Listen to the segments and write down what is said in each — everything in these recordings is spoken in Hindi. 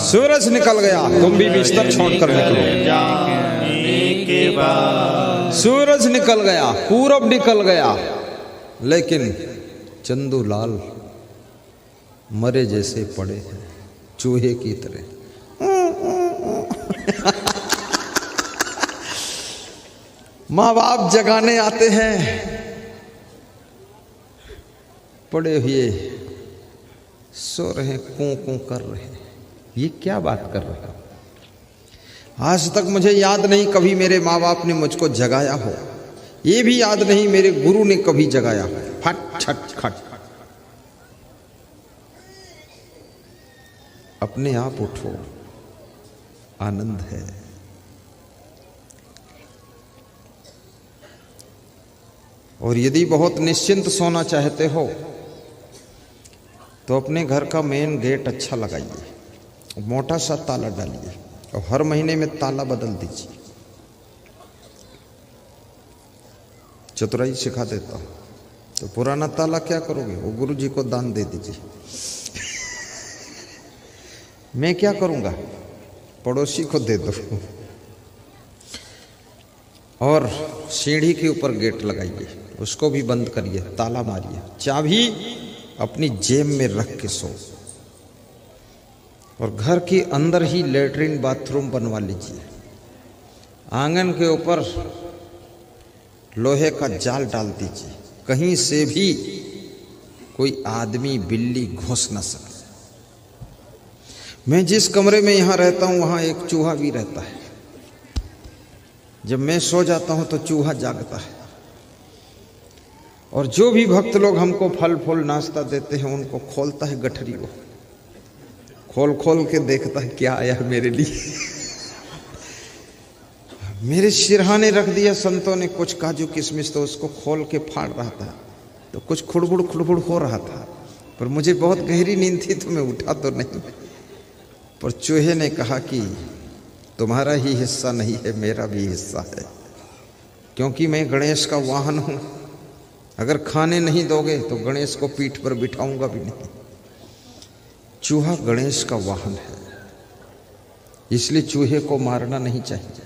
सूरज निकल गया, तुम भी बिस्तर छोड़कर निकलो। सूरज निकल गया, पूरब निकल गया, लेकिन चंदूलाल मरे जैसे पड़े हैं, चूहे की तरह। माँ बाप जगाने आते हैं, पड़े हुए सो रहे, कूं कूं कर रहे। ये क्या बात कर रहे हो? आज तक मुझे याद नहीं कभी मेरे माँ बाप ने मुझको जगाया हो, ये भी याद नहीं मेरे गुरु ने कभी जगाया हो। फट छट खट, अपने आप उठो, आनंद है। और यदि बहुत निश्चिंत सोना चाहते हो तो अपने घर का मेन गेट अच्छा लगाइए, मोटा सा ताला डालिए और हर महीने में ताला बदल दीजिए। चतुराई सिखा देता हूं। तो पुराना ताला क्या करोगे? वो गुरु जी को दान दे दीजिए। मैं क्या करूंगा? पड़ोसी को दे दो। और सीढ़ी के ऊपर गेट लगाइए, उसको भी बंद करिए, ताला मारिए, चाबी अपनी जेब में रख के सो। और घर के अंदर ही लेटरिन बाथरूम बनवा लीजिए। आंगन के ऊपर लोहे का जाल डाल दीजिए, कहीं से भी कोई आदमी बिल्ली घुस न सके। मैं जिस कमरे में यहाँ रहता हूँ वहाँ एक चूहा भी रहता है। जब मैं सो जाता हूँ तो चूहा जागता है। और जो भी भक्त लोग हमको फल फूल नाश्ता देते हैं उनको खोलता है गठरी को, खोल खोल के देखता है क्या आया है मेरे लिए। मेरे सिरहाने रख दिया संतों ने कुछ काजू किशमिश, तो उसको खोल के फाड़ रहा था तो कुछ खुड़बुड़ हो रहा था, पर मुझे बहुत गहरी नींद थी तो मैं उठा तो नहीं। पर चूहे ने कहा कि तुम्हारा ही हिस्सा नहीं है, मेरा भी हिस्सा है, क्योंकि मैं गणेश का वाहन हूं। अगर खाने नहीं दोगे तो गणेश को पीठ पर बिठाऊंगा भी नहीं। चूहा गणेश का वाहन है, इसलिए चूहे को मारना नहीं चाहिए,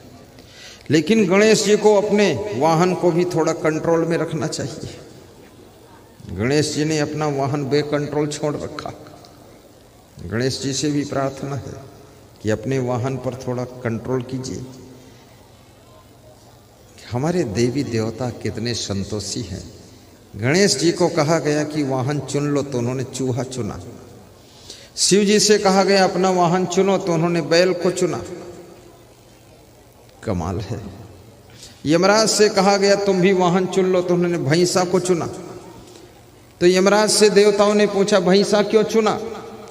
लेकिन गणेश जी को अपने वाहन को भी थोड़ा कंट्रोल में रखना चाहिए। गणेश जी ने अपना वाहन बेकंट्रोल छोड़ रखा। गणेश जी से भी प्रार्थना है कि अपने वाहन पर थोड़ा कंट्रोल कीजिए। हमारे देवी देवता कितने संतोषी हैं। गणेश जी को कहा गया कि वाहन चुन लो तो उन्होंने चूहा चुना। शिव जी से कहा गया अपना वाहन चुनो तो उन्होंने बैल को चुना। कमाल है। यमराज से कहा गया तुम भी वाहन चुन लो तो उन्होंने भैंसा को चुना। तो यमराज से देवताओं ने पूछा भैंसा क्यों चुना?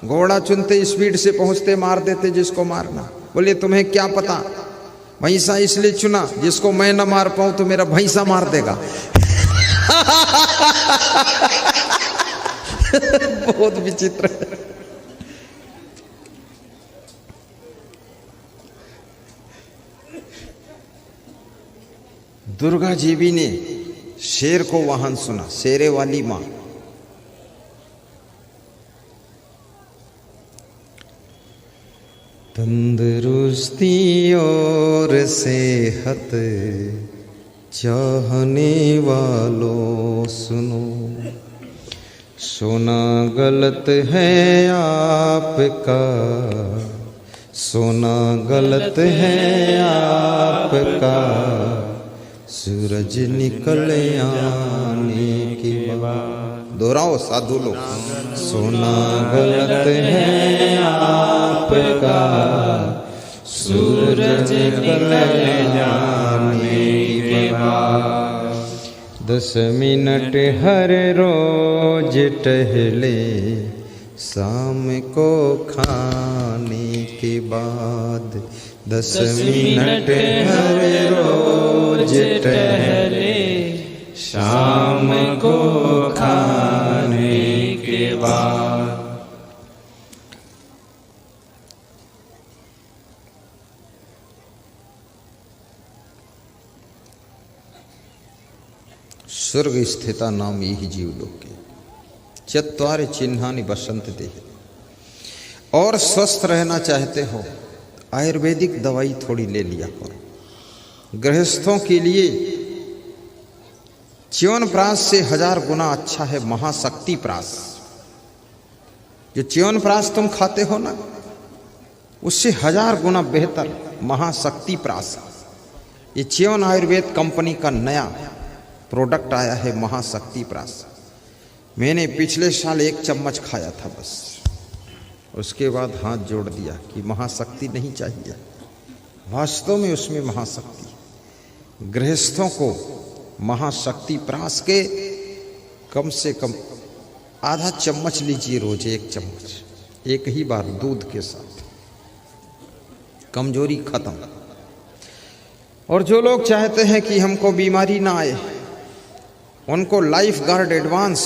घोड़ा चुनते स्पीड से पहुंचते मार देते जिसको मारना। बोले तुम्हें क्या पता, भैंसा इसलिए चुना जिसको मैं न मार पाऊं तो मेरा भैंसा मार देगा। बहुत विचित्र है। दुर्गा जी भी ने शेर को वाहन सुना, शेरे वाली मां। तंदुरुस्ती और सेहत चाहने वालों सुनो, सोना गलत है आपका, सोना गलत है आपका, सूरज निकल आने के बाद। दोहराओ साधु लोग। सोना गलत है आपका, सूरज निकल आने के बाद। 10 मिनट हर रोज टहले शाम को खाने के बाद। 10 मिनट हर रोज टहले शाम को खाने के बाद। स्वर्ग स्थिता नाम यही जीवलोक के 4 चिन्हानि बसंत देह। और स्वस्थ रहना चाहते हो, आयुर्वेदिक दवाई थोड़ी ले लिया करो। गृहस्थों के लिए च्यवनप्राश से 1000 गुना अच्छा है महाशक्ति प्राश। जो च्यवनप्राश तुम खाते हो ना, उससे 1000 गुना बेहतर महाशक्ति प्राश। ये च्यवन आयुर्वेद कंपनी का नया प्रोडक्ट आया है महाशक्ति प्राश। मैंने पिछले साल 1 चम्मच खाया था बस, उसके बाद हाथ जोड़ दिया कि महाशक्ति नहीं चाहिए। वास्तव में उसमें महाशक्ति। गृहस्थों को महाशक्ति प्राश के कम से कम आधा चम्मच लीजिए रोज, 1 चम्मच, एक ही बार दूध के साथ, कमजोरी खत्म। और जो लोग चाहते हैं कि हमको बीमारी ना आए, उनको लाइफ गार्ड एडवांस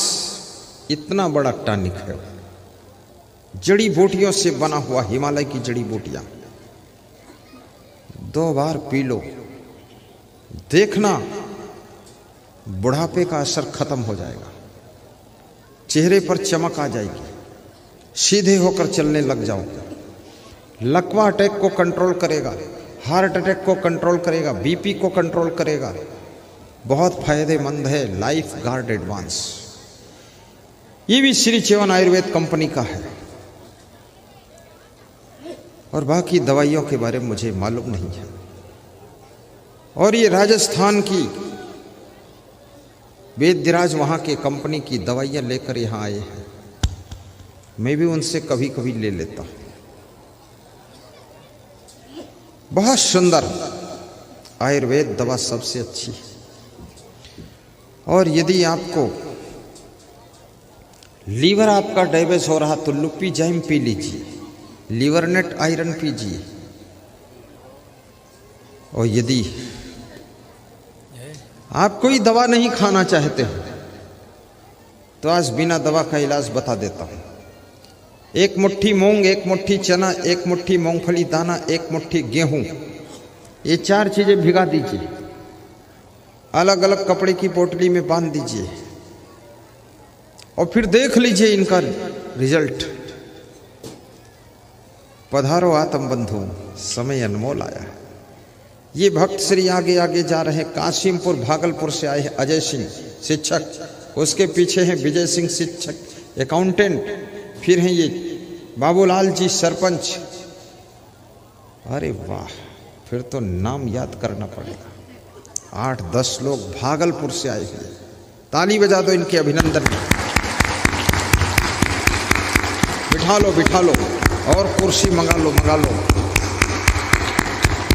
इतना बड़ा टॉनिक है, जड़ी बूटियों से बना हुआ, हिमालय की जड़ी बूटियां, 2 बार पी लो, देखना बुढ़ापे का असर खत्म हो जाएगा, चेहरे पर चमक आ जाएगी, सीधे होकर चलने लग जाओगे। लकवा अटैक को कंट्रोल करेगा, हार्ट अटैक को कंट्रोल करेगा, बीपी को कंट्रोल करेगा। बहुत फायदेमंद है लाइफ गार्ड एडवांस। ये भी श्री च्यवन आयुर्वेद कंपनी का है। और बाकी दवाइयों के बारे में मुझे मालूम नहीं है। और ये राजस्थान की वेदराज वहाँ के कंपनी की दवाइयाँ लेकर यहाँ आए हैं। मैं भी उनसे कभी कभी ले लेता हूँ। बहुत सुंदर आयुर्वेद दवा सबसे अच्छी है। और यदि आपको लीवर आपका डैमेज हो रहा तो लुपिजाइम पी लीजिए, लिवरनेट आयरन पीजिए। और यदि आप कोई दवा नहीं खाना चाहते हो तो आज बिना दवा का इलाज बता देता हूं। 1 मुट्ठी मूंग, 1 मुट्ठी चना, 1 मुट्ठी मूंगफली दाना, 1 मुट्ठी गेहूं, ये 4 चीजें भिगा दीजिए, अलग अलग कपड़े की पोटली में बांध दीजिए और फिर देख लीजिए इनका रिजल्ट। पधारो आत्म बंधु, समय अनमोल आया है। ये भक्त श्री आगे आगे जा रहे हैं। काशिमपुर भागलपुर से आए हैं अजय सिंह शिक्षक, उसके पीछे हैं विजय सिंह शिक्षक अकाउंटेंट, फिर हैं ये बाबूलाल जी सरपंच। अरे वाह, फिर तो नाम याद करना पड़ेगा। 8-10 लोग भागलपुर से आए हुए। ताली बजा दो इनके अभिनंदन में। बिठा लो और कुर्सी मंगा लो,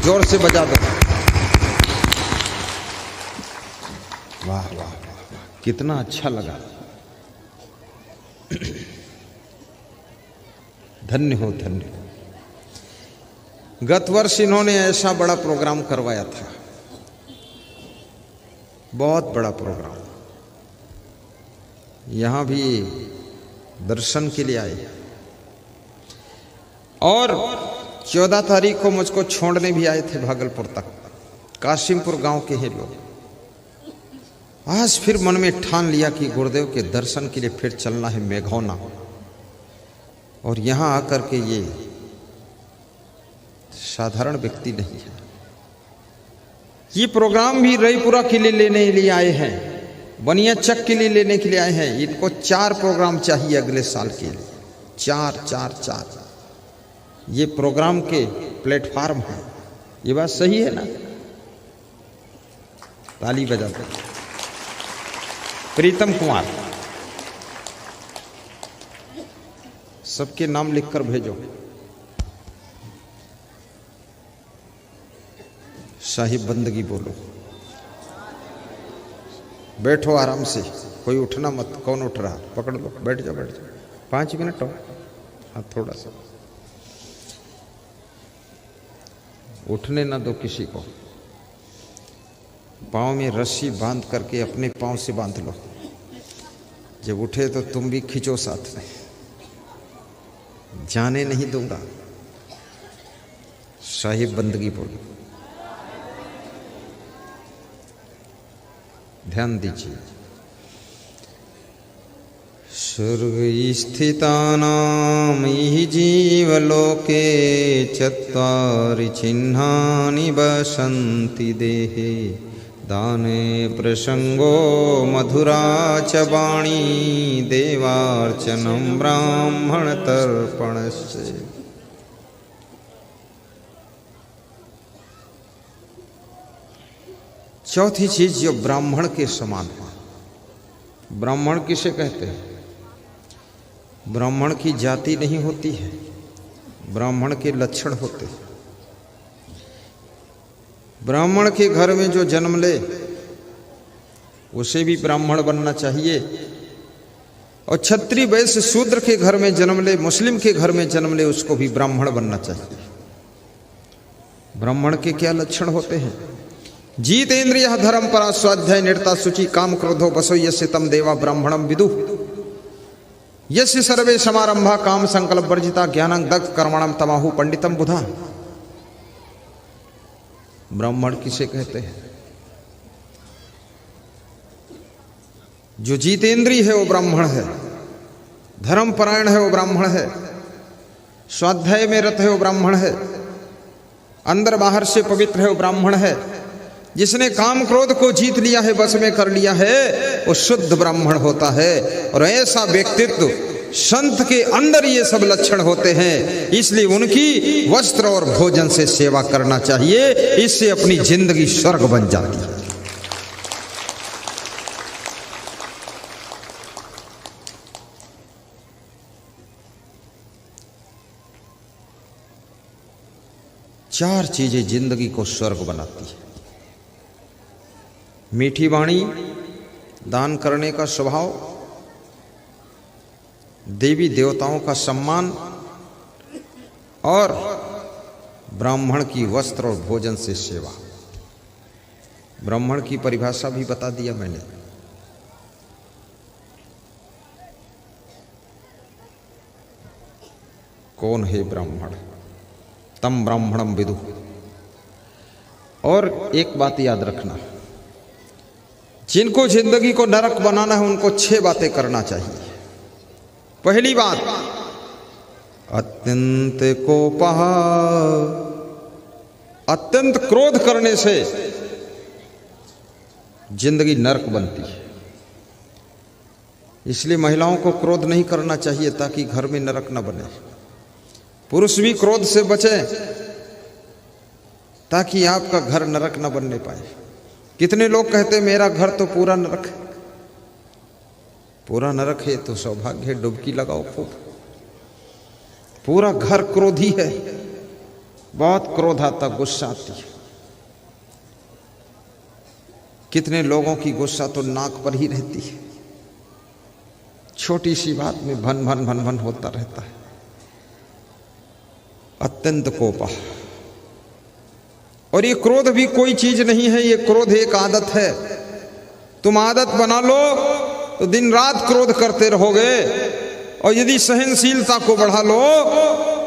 जोर से बजा दो। वाह वाह वाह, कितना अच्छा लगा। धन्य हो, धन्य हो। गत वर्ष इन्होंने ऐसा बड़ा प्रोग्राम करवाया था, बहुत बड़ा प्रोग्राम। यहां भी दर्शन के लिए आए और 14 तारीख को मुझको छोड़ने भी आए थे भागलपुर तक। काशिमपुर गांव के हैं लोग। आज फिर मन में ठान लिया कि गुरुदेव के दर्शन के लिए फिर चलना है मेघौना। और यहां आकर के ये साधारण व्यक्ति नहीं है। ये प्रोग्राम भी रईपुरा के लिए लेने के लिए आए हैं, बनियाचक के लिए लेने के लिए आए हैं। इनको 4 प्रोग्राम चाहिए अगले साल के लिए, 4। ये प्रोग्राम के प्लेटफार्म है। ये बात सही है ना? ताली बजा दो। प्रीतम कुमार, सबके नाम लिखकर भेजो। साहिब बंदगी बोलो। बैठो आराम से, कोई उठना मत। कौन उठ रहा? पकड़ लो, बैठ जाओ। 5 मिनट हो। हाँ, थोड़ा सा उठने ना दो किसी को। पाँव में रस्सी बांध करके अपने पाँव से बांध लो। जब उठे तो तुम भी खींचो साथ में। जाने नहीं दूंगा। साहिब बंदगी बोलो। ध्यान दीजिए। स्वर्गस्थितानां हि जीवलोके चत्वारि चिह्नानि वसन्ति देहे दाने प्रसंगो मधुरा च वाणी देवार्चनं ब्राह्मणतर्पणस्य। चौथी चीज जो ब्राह्मण के समान है। ब्राह्मण किसे कहते हैं? ब्राह्मण की जाति नहीं होती है, ब्राह्मण के लक्षण होते हैं। ब्राह्मण के घर में जो जन्म ले उसे भी ब्राह्मण बनना चाहिए, और क्षत्रिय वैश्य शूद्र के घर में जन्म ले, मुस्लिम के घर में जन्म ले, उसको भी ब्राह्मण बनना चाहिए। ब्राह्मण के क्या लक्षण होते हैं? जीतेन्द्रिय धर्म परा स्वाध्याय निरता शुचि काम क्रोधो बसो यस्य तम देवा ब्राह्मणम विदु यस्य सर्वे समारंभा काम संकल्प वर्जिता ज्ञानं दग्ध कर्मणम तमाहु पंडितम बुधा। ब्राह्मण किसे कहते हैं? जो जीतेंद्रिय है वो ब्राह्मण है, धर्मपरायण है वो ब्राह्मण है, स्वाध्याय में रत है वो ब्राह्मण है, अंदर बाहर से पवित्र है वो ब्राह्मण है। जिसने काम क्रोध को जीत लिया है, बस में कर लिया है, वो शुद्ध ब्राह्मण होता है। और ऐसा व्यक्तित्व संत के अंदर ये सब लक्षण होते हैं, इसलिए उनकी वस्त्र और भोजन से सेवा करना चाहिए। इससे अपनी जिंदगी स्वर्ग बन जाती है। चार चीजें जिंदगी को स्वर्ग बनाती है। मीठी वाणी, दान करने का स्वभाव, देवी देवताओं का सम्मान, और ब्राह्मण की वस्त्र और भोजन से सेवा। ब्राह्मण की परिभाषा भी बता दिया मैंने। कौन है ब्राह्मण? तम ब्राह्मणम विदु। और एक बात याद रखना, जिनको जिंदगी को नरक बनाना है उनको 6 बातें करना चाहिए। पहली बात, अत्यंत कोपः। अत्यंत क्रोध करने से जिंदगी नरक बनती है। इसलिए महिलाओं को क्रोध नहीं करना चाहिए ताकि घर में नरक न बने। पुरुष भी क्रोध से बचे ताकि आपका घर नरक न बनने पाए। कितने लोग कहते मेरा घर तो पूरा नरक है। पूरा नरक है तो सौभाग्य है, डुबकी लगाओ खूब। पूरा घर क्रोधी है, बहुत क्रोध आता, गुस्सा आती है। कितने लोगों की गुस्सा तो नाक पर ही रहती है, छोटी सी बात में भन भन भन भन होता रहता है। अत्यंत कोपा। और ये क्रोध भी कोई चीज नहीं है, ये क्रोध एक आदत है। तुम आदत बना लो तो दिन रात क्रोध करते रहोगे, और यदि सहनशीलता को बढ़ा लो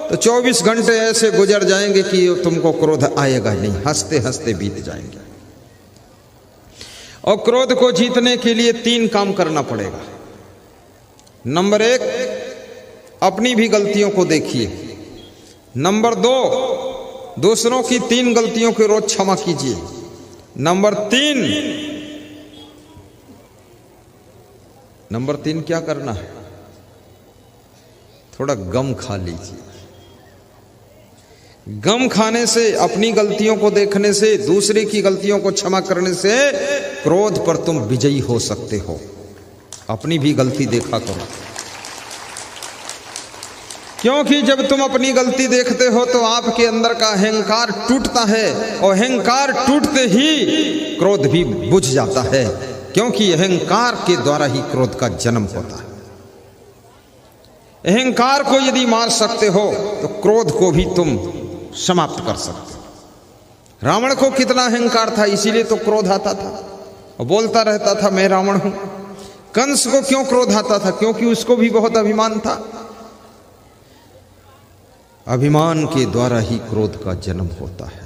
तो 24 घंटे ऐसे गुजर जाएंगे कि तुमको क्रोध आएगा नहीं, हंसते हंसते बीत जाएंगे। और क्रोध को जीतने के लिए 3 काम करना पड़ेगा। नंबर 1, अपनी भी गलतियों को देखिए। नंबर 2, दूसरों की 3 गलतियों को रोज क्षमा कीजिए। नंबर 3 क्या करना है? थोड़ा गम खा लीजिए। गम खाने से, अपनी गलतियों को देखने से, दूसरे की गलतियों को क्षमा करने से क्रोध पर तुम विजयी हो सकते हो। अपनी भी गलती देखा करो, क्योंकि जब तुम अपनी गलती देखते हो तो आपके अंदर का अहंकार टूटता है, और अहंकार टूटते ही क्रोध भी बुझ जाता है, क्योंकि अहंकार के द्वारा ही क्रोध का जन्म होता है। अहंकार को यदि मार सकते हो तो क्रोध को भी तुम समाप्त कर सकते हो। रावण को कितना अहंकार था, इसीलिए तो क्रोध आता था और बोलता रहता था मैं रावण हूं। कंस को क्यों क्रोध आता था? क्योंकि उसको भी बहुत अभिमान था। अभिमान के द्वारा ही क्रोध का जन्म होता है।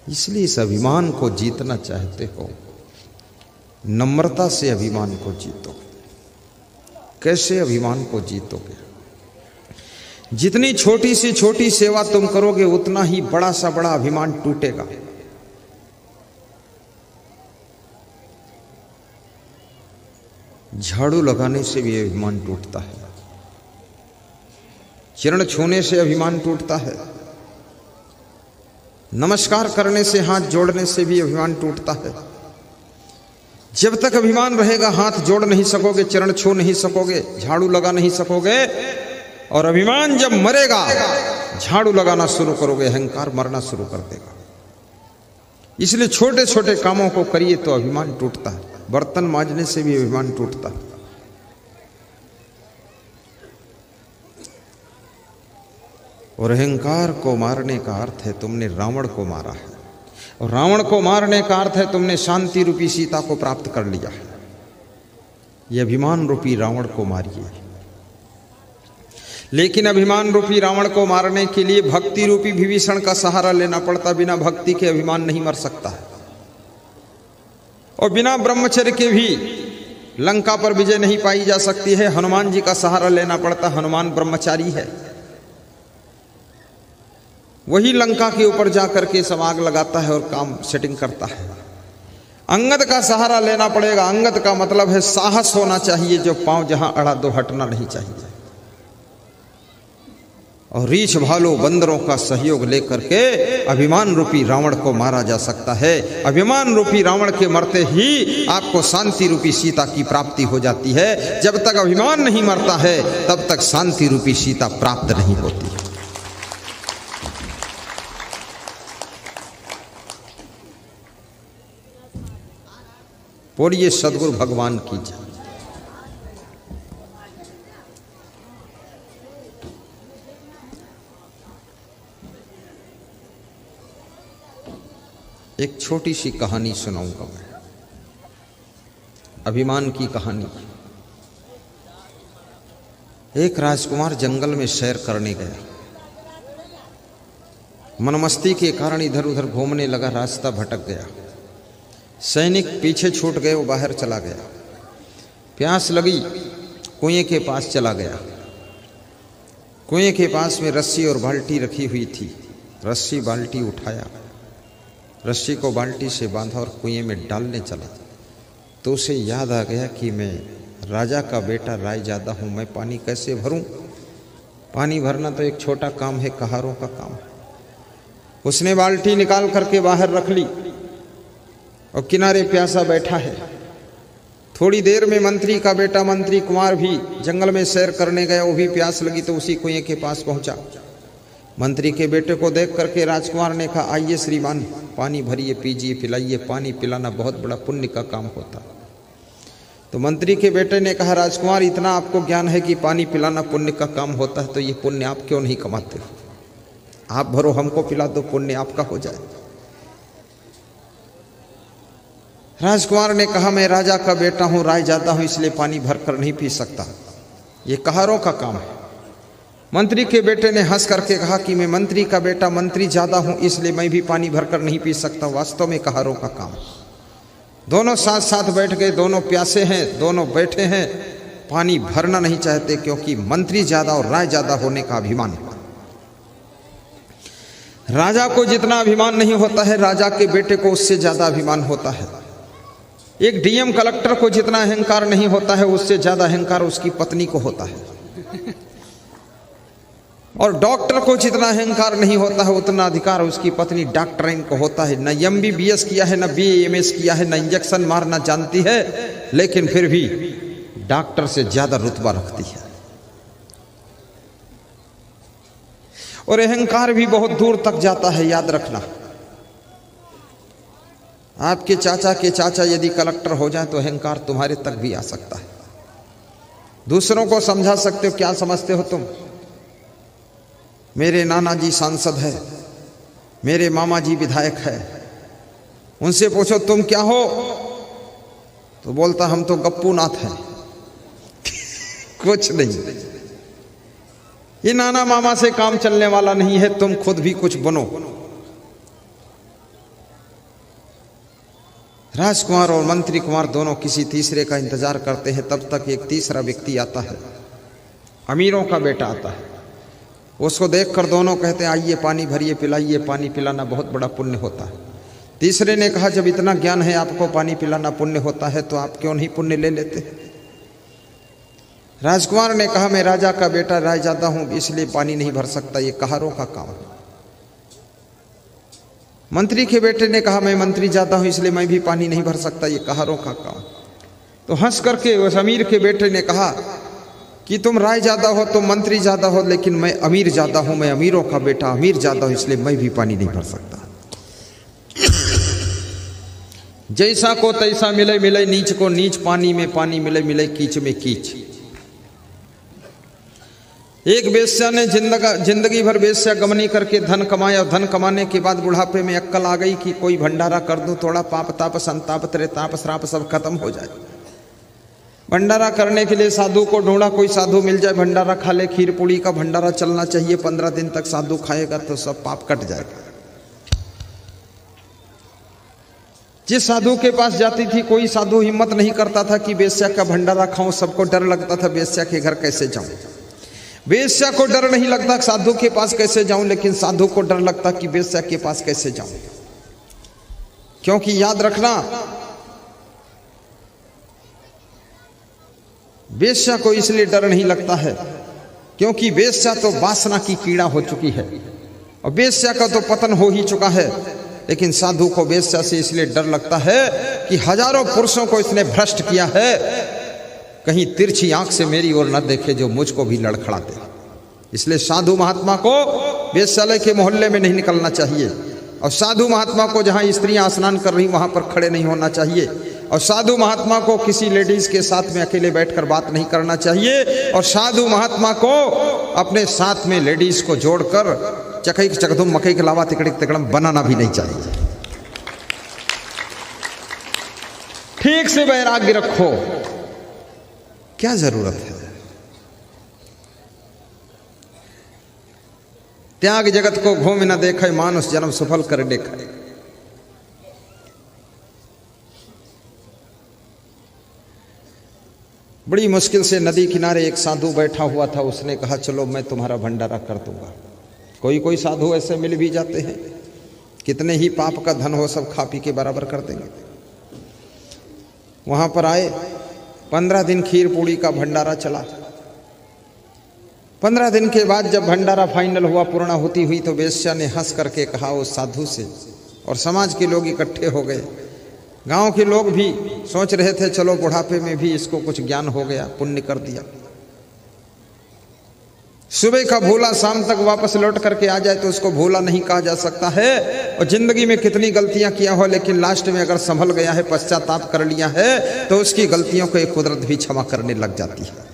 इसलिए इस अभिमान को जीतना चाहते हो, नम्रता से अभिमान को जीतो। कैसे अभिमान को जीतोगे? जितनी छोटी से छोटी सेवा तुम करोगे उतना ही बड़ा सा बड़ा अभिमान टूटेगा। झाड़ू लगाने से भी अभिमान टूटता है, चरण छूने से अभिमान टूटता है, नमस्कार करने से, हाथ जोड़ने से भी अभिमान टूटता है। जब तक अभिमान रहेगा हाथ जोड़ नहीं सकोगे, चरण छू नहीं सकोगे, झाड़ू लगा नहीं सकोगे। और अभिमान जब मरेगा झाड़ू लगाना शुरू करोगे, अहंकार मरना शुरू कर देगा। इसलिए छोटे छोटे कामों को करिए तो अभिमान टूटता है। बर्तन मांजने से भी अभिमान टूटता है। और अहंकार को मारने का अर्थ है तुमने रावण को मारा है, और रावण को मारने का अर्थ है तुमने शांति रूपी सीता को प्राप्त कर लिया है। यह अभिमान रूपी रावण को मारिए। लेकिन अभिमान रूपी रावण को मारने के लिए भक्ति रूपी विभीषण का सहारा लेना पड़ता। बिना भक्ति के अभिमान नहीं मर सकता है। और बिना ब्रह्मचर्य के भी लंका पर विजय नहीं पाई जा सकती है। हनुमान जी का सहारा लेना पड़ता। हनुमान ब्रह्मचारी है, वही लंका के ऊपर जाकर के सब आग लगाता है और काम सेटिंग करता है। अंगद का सहारा लेना पड़ेगा। अंगद का मतलब है साहस होना चाहिए, जो पांव जहां अड़ा दो हटना नहीं चाहिए। और रीछ भालू बंदरों का सहयोग लेकर के अभिमान रूपी रावण को मारा जा सकता है। अभिमान रूपी रावण के मरते ही आपको शांति रूपी सीता की प्राप्ति हो जाती है। जब तक अभिमान नहीं मरता है तब तक शांति रूपी सीता प्राप्त नहीं होती। बोलिए सद्गुरु भगवान की जय। एक छोटी सी कहानी सुनाऊंगा मैं, अभिमान की कहानी। एक राजकुमार जंगल में सैर करने गया। मनमस्ती के कारण इधर उधर घूमने लगा, रास्ता भटक गया। सैनिक पीछे छूट गए, वो बाहर चला गया। प्यास लगी, कुएं के पास चला गया। कुएं के पास में रस्सी और बाल्टी रखी हुई थी। रस्सी बाल्टी उठाया, रस्सी को बाल्टी से बांधा और कुएं में डालने चला। तो उसे याद आ गया कि मैं राजा का बेटा रायजादा हूँ, मैं पानी कैसे भरूं? पानी भरना तो एक छोटा काम है, कहारों का काम। उसने बाल्टी निकाल करके बाहर रख ली और किनारे प्यासा बैठा है। थोड़ी देर में मंत्री का बेटा मंत्री कुमार भी जंगल में सैर करने गया। वो भी प्यास लगी तो उसी कुएं के पास पहुंचा। मंत्री के बेटे को देख करके राजकुमार ने कहा, आइए श्रीमान, पानी भरिए, पीजिए, पिलाइए। पानी पिलाना बहुत बड़ा पुण्य का काम होता। तो मंत्री के बेटे ने कहा, राजकुमार, इतना आपको ज्ञान है कि पानी पिलाना पुण्य का काम होता है, तो ये पुण्य आप क्यों नहीं कमाते? आप भरो, हमको पिला दो, पुण्य आपका हो जाए। राजकुमार ने कहा, मैं राजा का बेटा हूं, रायजादा हूं, इसलिए पानी भर कर नहीं पी सकता, ये कहारों का काम है। मंत्री के बेटे ने हंस करके कहा कि मैं मंत्री का बेटा, मंत्री ज्यादा हूं, इसलिए मैं भी पानी भरकर नहीं पी सकता, वास्तव में कहारों का काम। दोनों साथ साथ बैठ गए, दोनों प्यासे हैं, दोनों बैठे हैं, पानी भरना नहीं चाहते, क्योंकि मंत्री ज्यादा और राय ज्यादा होने का अभिमान। राजा को जितना अभिमान नहीं होता है, राजा के बेटे को उससे ज्यादा अभिमान होता है। एक डीएम कलेक्टर को जितना अहंकार नहीं होता है, उससे ज्यादा अहंकार उसकी पत्नी को होता है। और डॉक्टर को जितना अहंकार नहीं होता है, उतना अधिकार उसकी पत्नी डॉक्टराइन को होता है। न MBBS किया है, न BAMS किया है, न इंजेक्शन मारना जानती है, लेकिन फिर भी डॉक्टर से ज्यादा रुतबा रखती है। और अहंकार भी बहुत दूर तक जाता है, याद रखना। आपके चाचा के चाचा यदि कलेक्टर हो जाए तो अहंकार तुम्हारे तक भी आ सकता है। दूसरों को समझा सकते हो, क्या समझते हो तुम? मेरे नाना जी सांसद है, मेरे मामा जी विधायक है, उनसे पूछो तुम क्या हो, तो बोलता हम तो गप्पू नाथ हैं। कुछ नहीं, ये नाना मामा से काम चलने वाला नहीं है, तुम खुद भी कुछ बनो। राजकुमार और मंत्री कुमार दोनों किसी तीसरे का इंतजार करते हैं। तब तक एक तीसरा व्यक्ति आता है, अमीरों का बेटा आता है। उसको देखकर दोनों कहते हैं आइए पानी भरिए, पिलाइए। पानी पिलाना बहुत बड़ा पुण्य होता है। तीसरे ने कहा जब इतना ज्ञान है आपको पानी पिलाना पुण्य होता है तो आप क्यों नहीं पुण्य ले लेते। राजकुमार ने कहा मैं राजा का बेटा रायजादा हूं इसलिए पानी नहीं भर सकता, ये कहारों का काम है। मंत्री के बेटे ने कहा मैं मंत्री जादा हूं इसलिए मैं भी पानी नहीं भर सकता, ये कहारों का काम। तो हंस करके उस अमीर के बेटे ने कहा कि तुम राय ज्यादा हो, तुम मंत्री ज्यादा हो, लेकिन मैं अमीर ज्यादा हूं, मैं अमीरों का बेटा अमीर ज्यादा हूं इसलिए मैं भी पानी नहीं भर सकता। जैसा को तैसा मिले मिले नीच को नीच, पानी में पानी मिले मिले कीच में कीच। एक वेश्या ने जिंदगी भर वेश्या गमनी करके धन कमाया। धन कमाने के बाद बुढ़ापे में अक्कल आ गई कि कोई भंडारा कर दूं, थोड़ा पाप ताप संताप त्रेताप श्राप सब खत्म हो जाए। भंडारा करने के लिए साधु को ढूंढा, कोई साधु मिल जाए भंडारा खा ले। खीर पूड़ी का भंडारा चलना चाहिए, 15 दिन तक साधु खाएगा तो सब पाप कट जाएगा। जिस साधु के पास जाती थी कोई साधु हिम्मत नहीं करता था कि वेश्या का भंडारा खाऊं, सबको डर लगता था वेश्या के घर कैसे जाऊं। वेश्या को डर नहीं लगता साधु के पास कैसे जाऊं, लेकिन साधु को डर लगता कि वेश्या के पास कैसे जाऊं। क्योंकि याद रखना वेश्या को इसलिए डर नहीं लगता है क्योंकि वेश्या तो वासना की कीड़ा हो चुकी है और वेश्या का तो पतन हो ही चुका है। लेकिन साधु को वेश्या से इसलिए डर लगता है कि हजारों पुरुषों को इसने भ्रष्ट किया है, कहीं तिरछी आंख से मेरी ओर न देखे जो मुझको भी लड़खड़ा दे। इसलिए साधु महात्मा को वेश्यालय के मोहल्ले में नहीं निकलना चाहिए और साधु महात्मा को जहां स्त्रियां स्नान कर रही वहां पर खड़े नहीं होना चाहिए और साधु महात्मा को किसी लेडीज के साथ में अकेले बैठकर बात नहीं करना चाहिए और साधु महात्मा को अपने साथ में लेडीज को जोड़कर चकई चकधुम मकई के अलावा तिकड़ी तिकड़म बनाना भी नहीं चाहिए। ठीक से वैराग्य रखो, क्या जरूरत है। त्याग जगत को घूम न देखे, मानुष जन्म सफल कर देखा। बड़ी मुश्किल से नदी किनारे एक साधु बैठा हुआ था। उसने कहा चलो मैं तुम्हारा भंडारा कर दूंगा। कोई कोई साधु ऐसे मिल भी जाते हैं, कितने ही पाप का धन हो सब खा पी के बराबर कर देंगे। वहां पर आए, 15 दिन खीर पूड़ी का भंडारा चला। 15 दिन के बाद जब भंडारा फाइनल हुआ, पूर्णाहुति हुई, तो वेश्या ने हंस करके कहा उस साधु से, और समाज के लोग इकट्ठे हो गए। गांव के लोग भी सोच रहे थे चलो बुढ़ापे में भी इसको कुछ ज्ञान हो गया, पुण्य कर दिया। सुबह का भूला शाम तक वापस लौट करके आ जाए तो उसको भूला नहीं कहा जा सकता है। और जिंदगी में कितनी गलतियां किया हो, लेकिन लास्ट में अगर संभल गया है, पश्चाताप कर लिया है, तो उसकी गलतियों को एक कुदरत भी क्षमा करने लग जाती है।